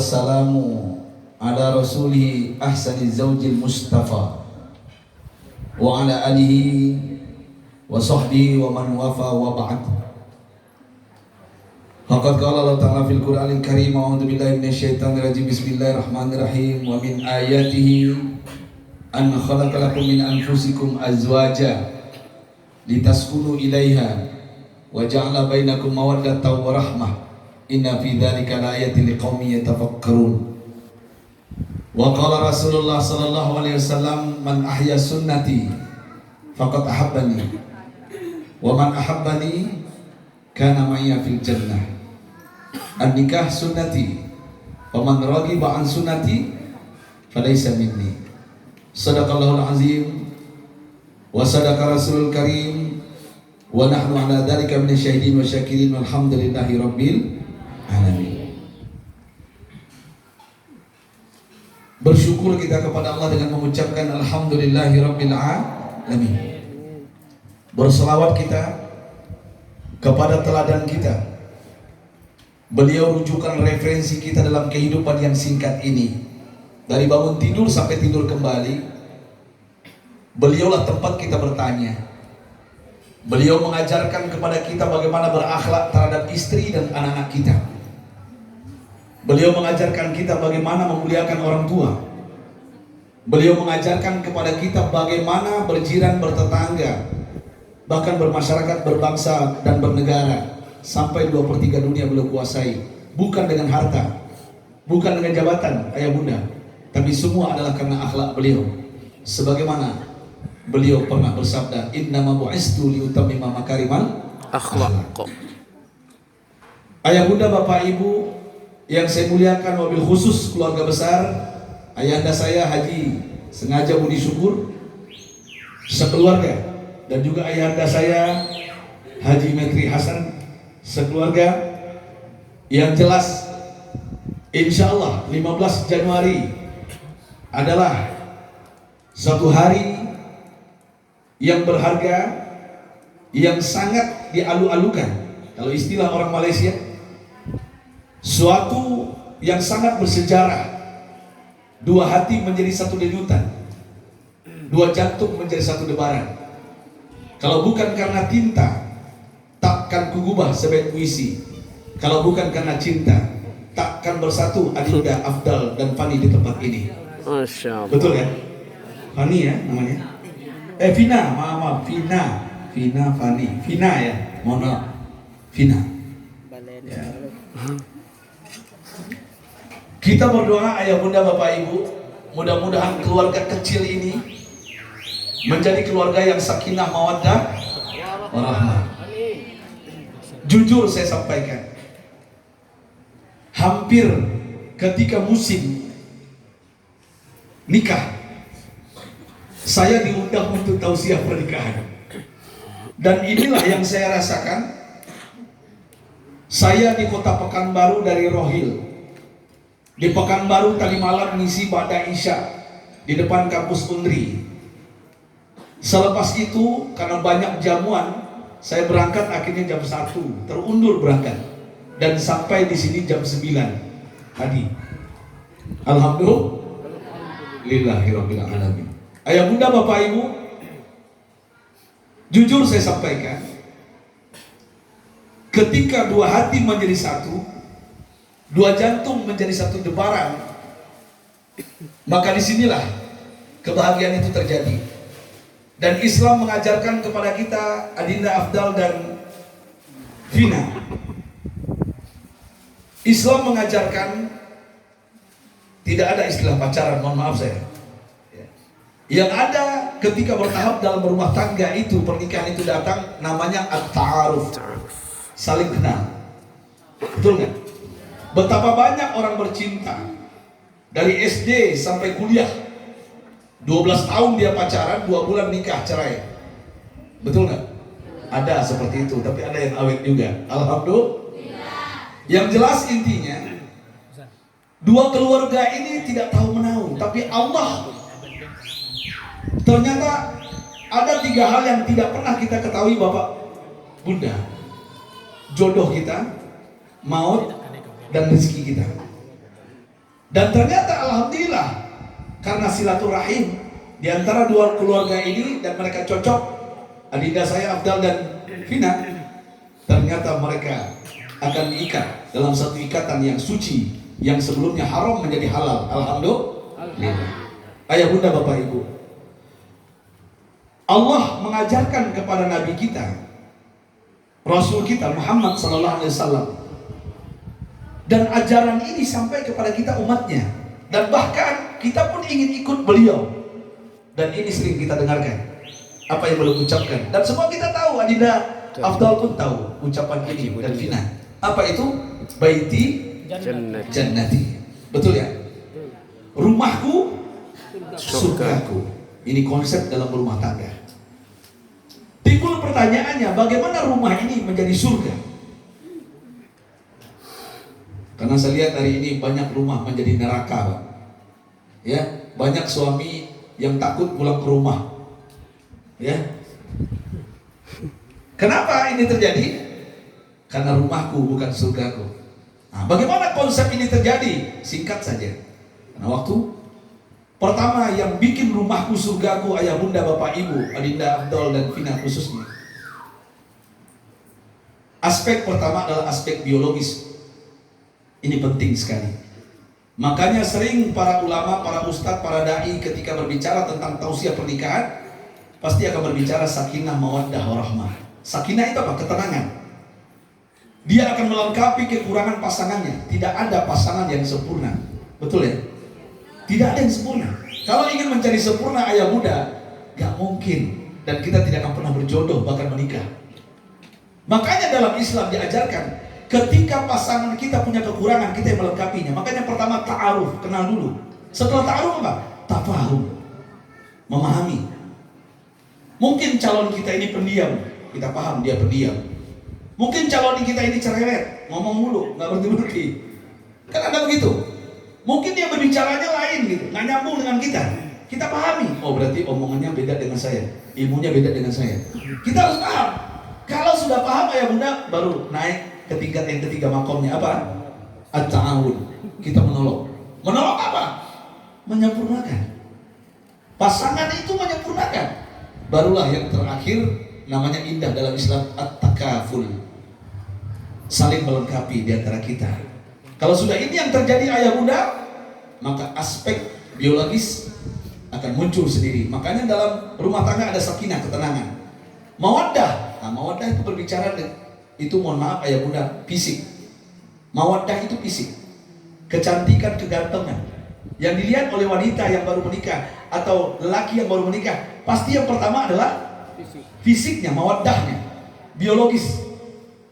wassalamu ala rasulih ahsani zawjil mustafa wa ala alihi wa sahbihi wa man wafa wa ba'd. Faqad qala Allah ta'ala fil Qur'anil Karim, a'udzu billahi minasyaitonir rajim, bismillahirrahmanirrahim. Wa min ayatihi an khalaqa lakum min anfusikum azwaja litaskunu ilaiha wa ja'ala bainakum mawaddatan wa rahmah. Inna fi dzalika laayatin liqaumin yatafakkarun. Wa qala Rasulullah sallallahu alaihi wasallam, man ahya sunnati faqad ahabbani wa man ahabbani kana ma'iyya fil jannah. An-nikah sunnati wa man raghiba an sunnati falaysa minni. Shadaqallahul azim wa sadaqa rasulul karim wa nahnu ala dzalika minasyahidin wa syakirin walhamdulillahi rabbil alamin. Bersyukur kita kepada Allah dengan mengucapkan alhamdulillahi rabbil alamin. Berselawat kita kepada teladan kita, beliau rujukan referensi kita dalam kehidupan yang singkat ini. Dari bangun tidur sampai tidur kembali, beliaulah tempat kita bertanya. Beliau mengajarkan kepada kita bagaimana berakhlak terhadap istri dan anak-anak kita. Beliau mengajarkan kita bagaimana memuliakan orang tua. Beliau mengajarkan kepada kita bagaimana berjiran, bertetangga, bahkan bermasyarakat, berbangsa dan bernegara. Sampai 2/3 dunia beliau kuasai. Bukan dengan harta, bukan dengan jabatan ayah bunda, tapi semua adalah karena akhlak beliau. Sebagaimana beliau pernah bersabda, innama bu'istu liutammima makarimal akhlaq. Ayah bunda, bapak ibu yang saya muliakan, wabil khusus keluarga besar ayahanda saya Haji Sengaja Budi Syukur sekeluarga, dan juga ayahanda saya Haji Metri Hasan sekeluarga. Yang jelas, insya Allah 15 Januari adalah suatu hari yang berharga, yang sangat dialu-alukan. Kalau istilah orang Malaysia, suatu yang sangat bersejarah. Dua hati menjadi satu denyutan, dua jantung menjadi satu debaran. Kalau bukan karena tinta, takkan kugubah sebaik puisi. Kalau bukan karena cinta, takkan bersatu Adinda, Afdal dan Fani di tempat ini. Masya Allah. Betul ya? Fani ya namanya? Vina, maaf, Vina, Fani, Vina ya, mohon maaf, Vina. Ya. Kita berdoa ayah bunda bapak ibu, mudah-mudahan keluarga kecil ini menjadi keluarga yang sakinah mawaddah warahmah. Jujur saya sampaikan, hampir ketika musim nikah, saya diundang untuk tausiah pernikahan. Dan inilah yang saya rasakan. Saya di kota Pekanbaru dari Rohil. Di Pekanbaru tadi malam ngisi Ba'da Isya di depan kampus Unri. Selepas itu karena banyak jamuan, saya berangkat akhirnya jam 1, terundur berangkat. Dan sampai di sini jam 9 tadi. Alhamdulillahirabbil alamin. Ayah bunda bapak ibu, jujur saya sampaikan, ketika dua hati menjadi satu, dua jantung menjadi satu debaran, maka disinilah kebahagiaan itu terjadi. Dan Islam mengajarkan kepada kita, Adinda, Afdal dan Vina, Islam mengajarkan tidak ada istilah pacaran, mohon maaf saya. Yang ada ketika bertahap dalam berumah tangga itu, pernikahan itu datang, namanya at-ta'aruf, saling kenal. Betul nggak? Betapa banyak orang bercinta dari SD sampai kuliah, 12 tahun dia pacaran, 2 bulan nikah cerai. Betul nggak? Ada seperti itu, tapi ada yang awet juga. Alhamdulillah. Yang jelas intinya, dua keluarga ini tidak tahu menahu, tapi Allah ternyata ada 3 hal yang tidak pernah kita ketahui Bapak Bunda. Jodoh kita, maut, dan rezeki kita. Dan ternyata alhamdulillah karena silaturahim di antara dua keluarga ini dan mereka cocok, adinda saya Afdal dan Vina, ternyata mereka akan diikat dalam satu ikatan yang suci yang sebelumnya haram menjadi halal. Alhamdulillah. Ayah bunda bapak ibu, Allah mengajarkan kepada Nabi kita, Rasul kita Muhammad Sallallahu Alaihi Wasallam, dan ajaran ini sampai kepada kita umatnya, dan bahkan kita pun ingin ikut beliau. Dan ini sering kita dengarkan apa yang belum ucapkan, dan semua kita tahu, adinda Afdal pun tahu ucapan ini dan Vina. Apa itu? Baiti jannati. Betul ya? Rumahku surgaku. Ini konsep dalam rumah tangga. Timbul pertanyaannya, bagaimana rumah ini menjadi surga? Karena saya lihat hari ini banyak rumah menjadi neraka, Pak. Ya, banyak suami yang takut pulang ke rumah. Ya. Kenapa ini terjadi? Karena rumahku bukan surgaku. Nah, bagaimana konsep ini terjadi? Singkat saja. Karena waktu pertama yang bikin rumahku surgaku, ayah bunda bapak ibu, adinda Afdal dan Vina khususnya. Aspek pertama adalah aspek biologis. Ini penting sekali. Makanya sering para ulama, para ustadz, para dai ketika berbicara tentang tausiah pernikahan, pasti akan berbicara sakinah, mawaddah, warahmah. Sakinah itu apa? Ketenangan. Dia akan melengkapi kekurangan pasangannya. Tidak ada pasangan yang sempurna. Betul ya? Tidak ada yang sempurna. Kalau ingin mencari sempurna ayah muda, gak mungkin. Dan kita tidak akan pernah berjodoh, bahkan menikah. Makanya dalam Islam diajarkan, ketika pasangan kita punya kekurangan, kita yang melengkapinya. Makanya pertama ta'aruf, kenal dulu. Setelah ta'aruf apa? Tafahum, memahami. Mungkin calon kita ini pendiam, kita paham dia pendiam. Mungkin calon kita ini cerewet, ngomong mulu, nggak berhenti-berhenti. Kan ada begitu. Mungkin dia berbicaranya lain gitu, nggak nyambung dengan kita. Kita pahami. Oh berarti omongannya beda dengan saya, ilmunya beda dengan saya. Kita harus paham. Kalau sudah paham ayah bunda, baru naik ke tingkat yang ketiga makomnya apa? At-ta'awun. Kita menolong. Menolong apa? Menyempurnakan. Pasangan itu menyempurnakan. Barulah yang terakhir namanya indah dalam Islam, at-takaful. Saling melengkapi di antara kita. Kalau sudah ini yang terjadi ayah bunda, maka aspek biologis akan muncul sendiri. Makanya dalam rumah tangga ada sakinah, ketenangan. Mawaddah. Nah, mawaddah itu berbicara itu, mohon maaf ayah bunda, fisik. Mawaddah itu fisik. Kecantikan, kegantengan. Yang dilihat oleh wanita yang baru menikah atau lelaki yang baru menikah, pasti yang pertama adalah fisiknya, mawaddahnya, biologis.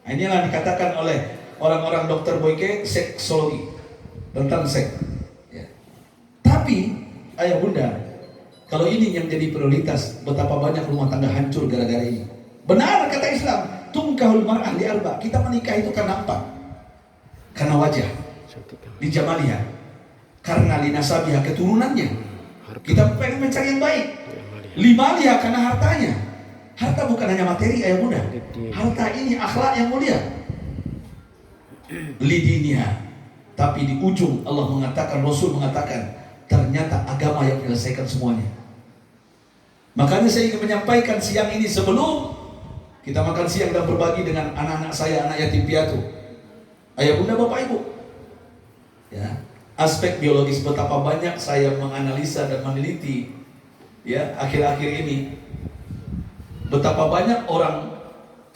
Nah, inilah dikatakan oleh orang-orang dokter Boyke seksologi, tentang seks. Ya. Tapi ayah bunda, kalau ini yang jadi prioritas, betapa banyak rumah tangga hancur gara-gara ini. Benar kata Islam, tungkahul mar'ah li arba. Kita menikah itu karena apa? Karena wajah, li jamaliha, karena li nasabiha, keturunannya. Kita pengen mencari yang baik. Limaliha, karena hartanya. Harta bukan hanya materi ayah bunda. Harta ini akhlak yang mulia. Lidiniha, tapi di ujung Allah mengatakan, Rasul mengatakan, ternyata agama yang menyelesaikan semuanya. Makanya saya ingin menyampaikan siang ini sebelum kita makan siang dan berbagi dengan anak-anak saya, anak yatim piatu, ayah bunda bapak ibu, ya, aspek biologis betapa banyak saya menganalisa dan meneliti, ya, akhir-akhir ini. Betapa banyak orang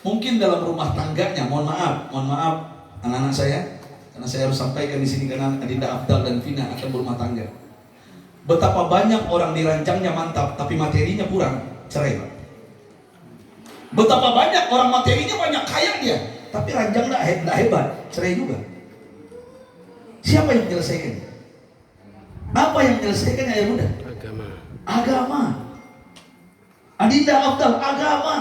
mungkin dalam rumah tangganya, mohon maaf anak-anak saya, karena saya harus sampaikan di sini karena adinda Afdal dan Vina akan berumah tangga. Betapa banyak orang dirancangnya mantap, tapi materinya kurang, cerai Pak. Betapa banyak orang materinya banyak, kaya dia, tapi rancangnya tidak hebat, cerai juga. Siapa yang menyelesaikannya? Apa yang menyelesaikannya ayah bunda? Agama. Adinda Afdal, agama.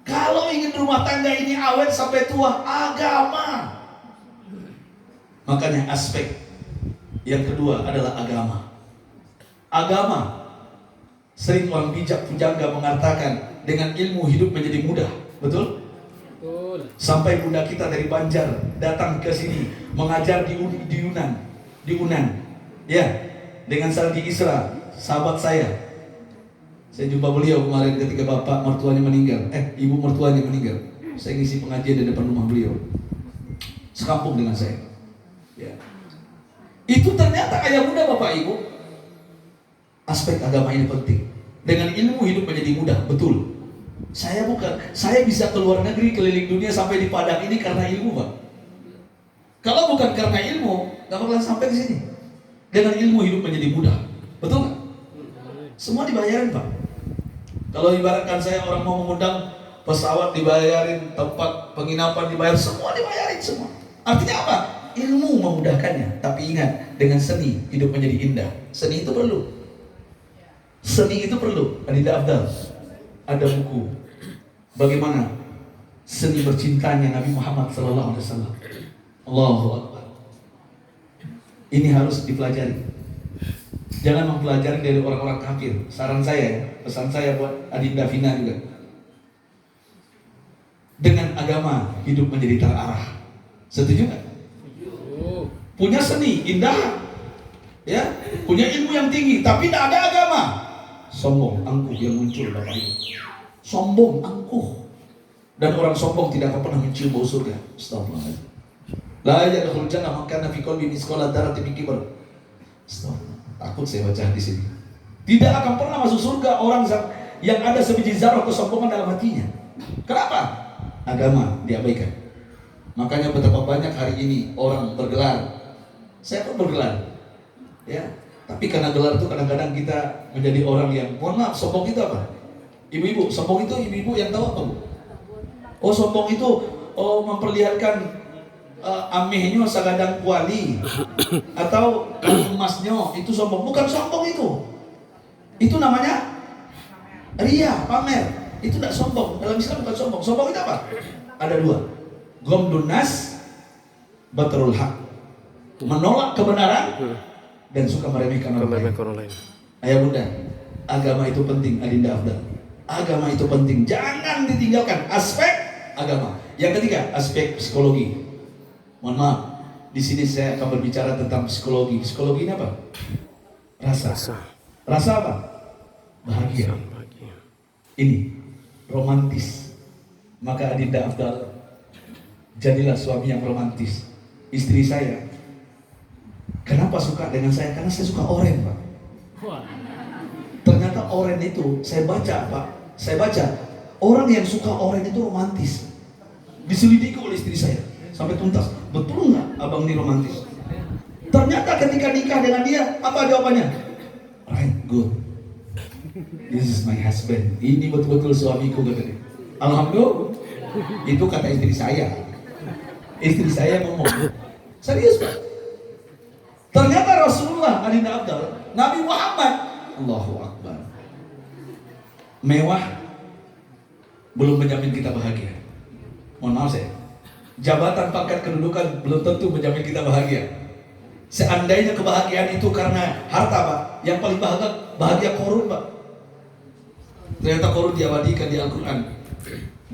Kalau ingin rumah tangga ini awet sampai tua, agama. Makanya aspek yang kedua adalah agama. Agama. Sering orang bijak pujangga mengatakan dengan ilmu hidup menjadi mudah. Betul? Betul. Sampai bunda kita dari Banjar datang ke sini mengajar di Yunan. di Unan, ya, dengan Saldi Isra, sahabat saya. Saya jumpa beliau kemarin ketika bapak mertuanya meninggal, ibu mertuanya meninggal. Saya ngisi pengajian di depan rumah beliau, sekampung dengan saya. Ya. Itu ternyata ayah muda bapak ibu. Aspek agama ini penting. Dengan ilmu hidup menjadi mudah, betul. Saya bisa keluar negeri, keliling dunia sampai di Padang ini karena ilmu, Pak. Kalau bukan karena ilmu, gak bakalan sampai ke sini. Dengan ilmu hidup menjadi mudah, betul nggak? Semua dibayarin, Pak. Kalau ibaratkan saya orang mau mengundang, pesawat dibayarin, tempat penginapan dibayar, semua dibayarin semua. Artinya apa? Ilmu memudahkannya. Tapi ingat, dengan seni hidup menjadi indah. Seni itu perlu. Seni itu perlu. Adinda Afdal, ada buku bagaimana seni bercintanya Nabi Muhammad SAW. Allahu Akbar. Ini harus dipelajari. Jangan mempelajari dari orang-orang kafir. Saran saya, pesan saya buat Adinda Vina juga. Dengan agama hidup menjadi terarah. Setuju nggak? Punya seni indah, ya, punya ilmu yang tinggi, tapi tidak ada agama. Sombong, angkuh yang muncul Bapak Ibu. Sombong, angkuh. Dan orang sombong tidak akan pernah mencium bau surga. Astagfirullahaladzim. La yadkhulul jannah man kana fi qalbi misqala dzarratin min kibr. Astagfirullah. Takut saya baca di sini. Tidak akan pernah masuk surga orang yang ada sebiji zarah kesombongan dalam hatinya. Kenapa? Agama diabaikan. Makanya betapa banyak hari ini orang bergelar. Saya pun bergelar, ya. Tapi karena gelar itu kadang-kadang kita menjadi orang yang, mohon maaf, sombong itu apa? Ibu-ibu, sombong itu ibu-ibu yang tahu apa, Bu? Oh, sombong itu memperlihatkan amehnya sagadang kuali atau kalung emasnya, itu sombong. Bukan sombong itu. Itu namanya ria, pamer. Itu tidak sombong. Dalam Islam bukan sombong. Sombong itu apa? Ada dua. Ghamdun nas, batrul haq. Menolak kebenaran dan suka meremehkan orang lain. Ayah bunda, agama itu penting, Adinda Afdal. Agama itu penting, jangan ditinggalkan aspek agama. Yang ketiga, aspek psikologi. Mohon maaf, di sini saya akan berbicara tentang psikologi. Psikologi ini apa? Rasa. Rasa apa? Bahagia. Ini romantis. Maka Adinda Afdal, jadilah suami yang romantis. Istri saya, kenapa suka dengan saya? Karena saya suka oren, Pak. Ternyata oren itu, saya baca, Pak. Saya baca, orang yang suka oren itu romantis. Diselidiki oleh istri saya sampai tuntas. Betul nggak abang ini romantis? Ternyata ketika nikah dengan dia, apa jawabannya? Right, good. This is my husband. Ini betul-betul suamiku, katanya. Alhamdulillah. Itu kata istri saya. Istri saya ngomong. Serius, Pak. Ternyata Rasulullah, Adinda Afdal, Nabi Muhammad, Allahu Akbar, mewah belum menjamin kita bahagia. Mohon maaf saya, jabatan, pangkat, kedudukan belum tentu menjamin kita bahagia. Seandainya kebahagiaan itu karena harta, Pak, yang paling bahagia Korun, Pak. Ternyata Korun diabadikan di Al-Quran,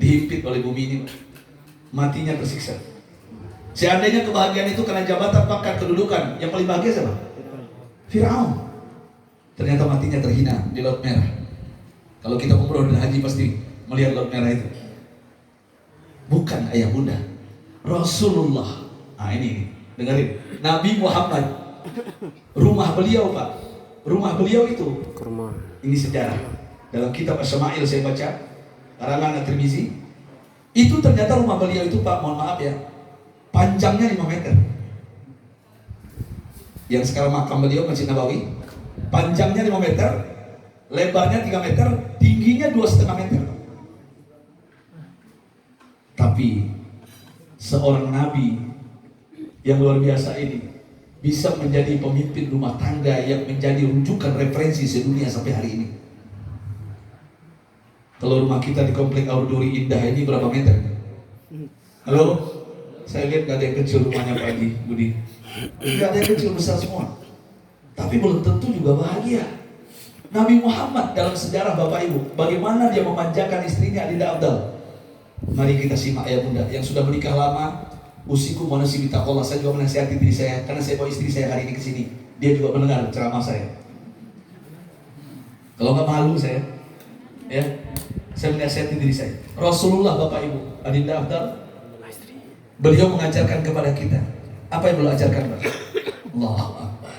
dihimpit oleh bumi ini, Pak. Matinya tersiksa. Seandainya kebahagiaan itu karena jabatan, pangkat, kedudukan, yang paling bahagia siapa? Firaun. Ternyata matinya terhina di Laut Merah. Kalau kita umroh dan haji pasti melihat Laut Merah itu. Bukan ayah bunda, Rasulullah. Nah ini dengerin, Nabi Muhammad, rumah beliau, Pak, rumah beliau itu, ini sejarah dalam kitab Asy-Syama'il saya baca, karangan At-Tirmizi. Itu ternyata rumah beliau itu, Pak, mohon maaf ya, panjangnya 5 meter. Yang sekarang makam beliau Masjid Nabawi, panjangnya 5 meter, lebarnya 3 meter, tingginya 2,5 meter. Tapi seorang nabi yang luar biasa ini bisa menjadi pemimpin rumah tangga yang menjadi rujukan referensi sedunia sampai hari ini. Kalau rumah kita di komplek Aurduri Indah ini berapa meter? Halo? Saya lihat gak ada yang kecil rumahnya Pak Haji Budi. Gak ada yang kecil, besar semua. Tapi belum tentu juga bahagia. Nabi Muhammad dalam sejarah Bapak Ibu, bagaimana dia memanjakan istrinya Adinda Afdal. Mari kita simak ayah bunda yang sudah menikah lama, Usiku manusia bitaqullah. Saya juga menasihati diri saya karena saya bawa istri saya hari ini ke sini. Dia juga mendengar ceramah saya. Kalau nggak malu saya, ya, saya menasihati diri saya. Rasulullah, Bapak Ibu, Adinda Afdal, beliau mengajarkan kepada kita. Apa yang beliau ajarkan, Pak? Allahu Akbar.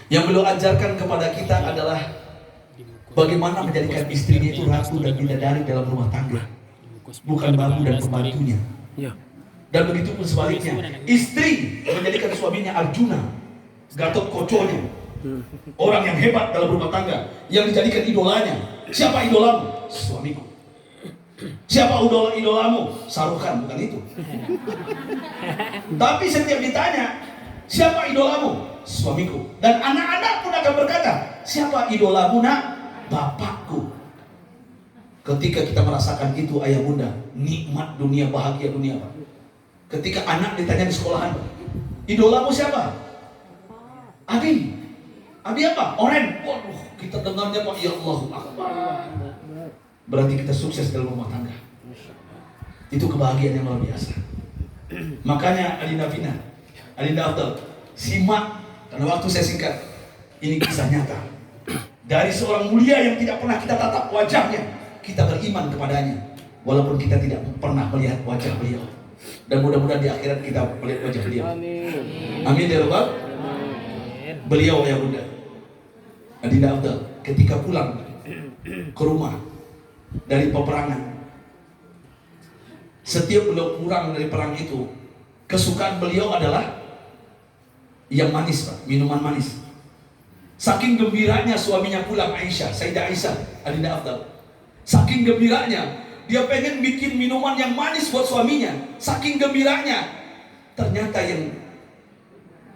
Yang beliau ajarkan kepada kita adalah bagaimana menjadikan istrinya itu ratu dan bidadari dalam rumah tangga, bukan babu dan pembantunya. Dan begitu pun sebaliknya, istri menjadikan suaminya Arjuna, Gatot Koconya, orang yang hebat dalam rumah tangga, yang dijadikan idolanya. Siapa idolamu? Suamiku. Siapa idolamu? Sarukan, bukan itu. Tapi setiap ditanya, siapa idolamu? Suamiku. Dan anak-anak pun akan berkata, siapa idolamu, nak? Bapakku. Ketika kita merasakan itu, ayah bunda, nikmat dunia, bahagia dunia, Pak. Ketika anak ditanya di sekolahan, idolamu siapa? Abi. Abi apa? Oren. Waduh, kita dengarnya, Pak, ya Allah Akbar. Berarti kita sukses dalam rumah tangga. Itu kebahagiaan yang luar biasa. Makanya Adinda Vina, Adinda Afdal, simak, karena waktu saya singkat. Ini kisah nyata dari seorang mulia yang tidak pernah kita tatap wajahnya. Kita beriman kepadanya walaupun kita tidak pernah melihat wajah beliau. Dan mudah-mudahan di akhirat kita melihat wajah beliau. Amin ya Rabbal. Beliau ya bunda, Adinda Afdal, ketika pulang ke rumah dari peperangan, setiap beliau pulang dari perang itu, kesukaan beliau adalah yang manis, Pak, minuman manis. Saking gembiranya suaminya pulang, Aisyah, Sayyidah Aisyah, Adinda Afdal, saking gembiranya dia pengen bikin minuman yang manis buat suaminya. Saking gembiranya, ternyata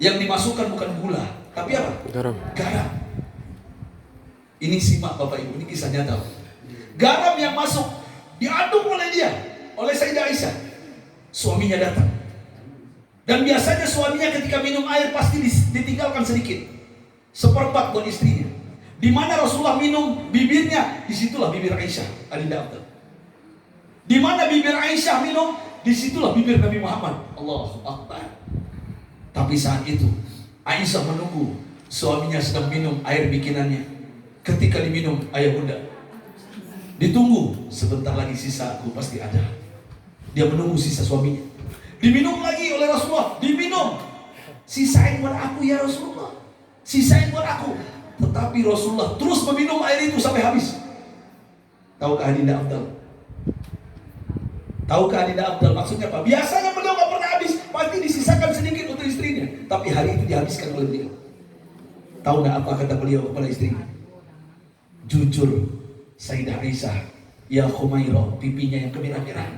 yang dimasukkan bukan gula, tapi apa? Garam. Ini simak Bapak Ibu, ini kisah nyata. Garam yang masuk diaduk oleh dia, oleh Sayyidah Aisyah. Suaminya datang. Dan biasanya suaminya ketika minum air pasti ditinggalkan sedikit, seperempat buat istrinya. Di mana Rasulullah minum bibirnya, disitulah bibir Aisyah, Adinda Afdal. Di mana bibir Aisyah minum, disitulah bibir Nabi Muhammad. Allahu Akbar. Tapi saat itu Aisyah menunggu suaminya sedang minum air bikinannya. Ketika diminum, ayah bunda, ditunggu, sebentar lagi sisa aku pasti ada. Dia menunggu sisa suaminya. Diminum lagi oleh Rasulullah, diminum. Sisain buat aku ya Rasulullah, sisain buat aku. Tetapi Rasulullah terus meminum air itu sampai habis. Tahukah Adinda Afdal? Tahukah Adinda Afdal maksudnya apa? Biasanya beliau gak pernah habis, pasti disisakan sedikit untuk istrinya. Tapi hari itu dihabiskan oleh beliau. Tahu gak apa kata beliau kepada istrinya? Jujur Sayyidah Aisyah, ya Khumairah, pipinya yang kemerah-merah,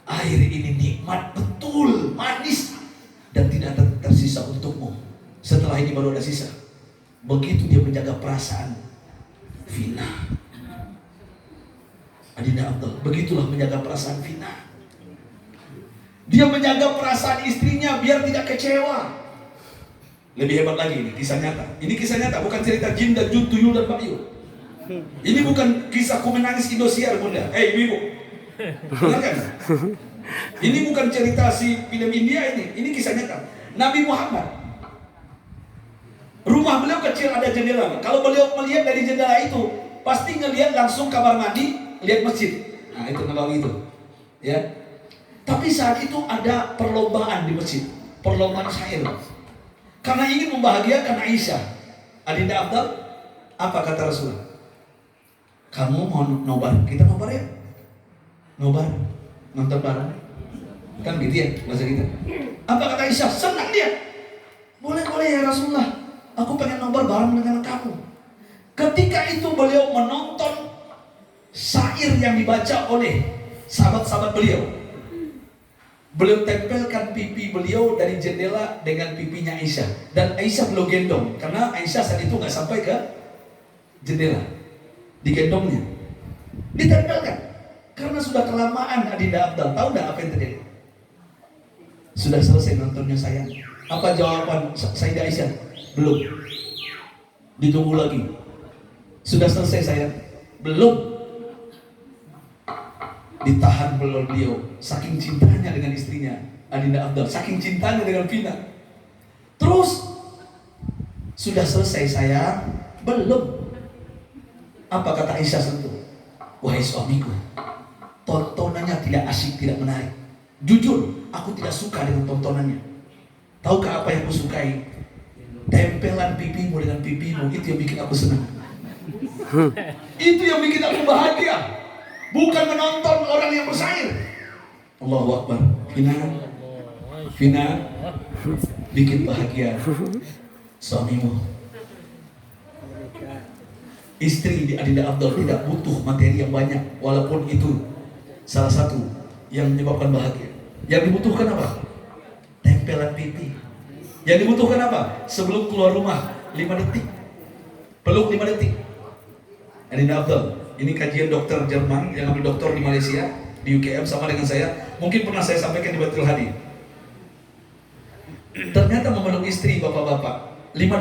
air ini nikmat betul, manis, dan tidak tersisa untukmu. Setelah ini baru ada sisa. Begitu dia menjaga perasaan Vina, Adinda Afdal, begitulah menjaga perasaan Vina. Dia menjaga perasaan istrinya biar tidak kecewa. Lebih hebat lagi, ini kisah nyata. Ini kisah nyata, bukan cerita jin dan jun, tuyul dan bayu. Ini bukan kisah ku menangis Indosiar bunda. Ibu-ibu, benar kan? Ini bukan cerita si film India ini. Ini kisah nyata. Nabi Muhammad, rumah beliau kecil, ada jendela. Kalau beliau melihat dari jendela itu, pasti ngelihat langsung kamar mandi, lihat masjid. Nah itu Nabawi itu, ya. Tapi saat itu ada perlombaan di masjid, perlombaan syair. Karena ingin membahagiakan Aisyah, Adinda Afdal, apa kata Rasulullah? Kamu mau nobar? Kita nobar ya? Nobar, nonton bareng. Kan gitu ya bahasa kita. Apa kata Aisyah? Senang dia. Boleh ya Rasulullah, aku pengen nobar bareng dengan kamu. Ketika itu beliau menonton syair yang dibaca oleh sahabat-sahabat beliau. Beliau tempelkan pipi beliau dari jendela dengan pipinya Aisyah. Dan Aisyah beliau gendong, karena Aisyah saat itu gak sampai ke jendela. Digendongnya, ditempelkan. Karena sudah kelamaan Adinda Afdal. Tahu gak apa yang terjadi? Sudah selesai nontonnya sayang. Apa jawaban Sayyidah Aisyah? Belum. Ditunggu lagi. Sudah selesai sayang? Belum. ditahan beliau, saking cintanya dengan istrinya Adinda Afdal, saking cintanya dengan Vina. Terus sudah selesai sayang? Belum. Apa kata Aisyah sentuh? Wahai suamiku, tontonannya tidak asik, tidak menarik. Jujur, aku tidak suka dengan tontonannya. Tahukah apa yang aku sukai? Tempelan pipimu dengan pipimu, itu yang bikin aku senang. Itu yang bikin aku bahagia. Bukan menonton orang yang bersair. Allahu Akbar. Vina, bikin bahagia suamimu. Istri di Adinda Afdal tidak butuh materi yang banyak, walaupun itu salah satu yang menyebabkan bahagia. Yang dibutuhkan apa? Tempelan pipi. Yang dibutuhkan apa? Sebelum keluar rumah 5 detik, peluk 5 detik. Adinda Afdal, ini kajian dokter Jerman yang ambil doktor di Malaysia, di UKM, sama dengan saya. Mungkin pernah saya sampaikan di Baitul Hadi. Ternyata memeluk istri, bapak-bapak, 5 detik